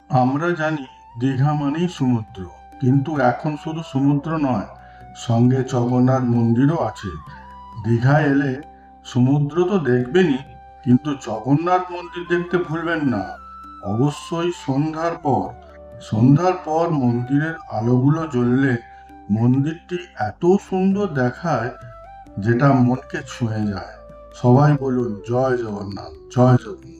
আমরা জানি দীঘা মানেই সমুদ্র, কিন্তু এখন শুধু সমুদ্র নয়, সঙ্গে জগন্নাথ মন্দিরও আছে। দীঘায় এলে সমুদ্র তো দেখবেনই, কিন্তু জগন্নাথ মন্দির দেখতে ভুলবেন না। অবশ্যই সন্ধ্যার পর মন্দিরের আলোগুলো জ্বললে মন্দিরটি এত সুন্দর দেখায়, যেটা মনকে ছুঁয়ে যায়। সবাই বলুন জয় জগন্নাথ, জয় জগন্নাথ।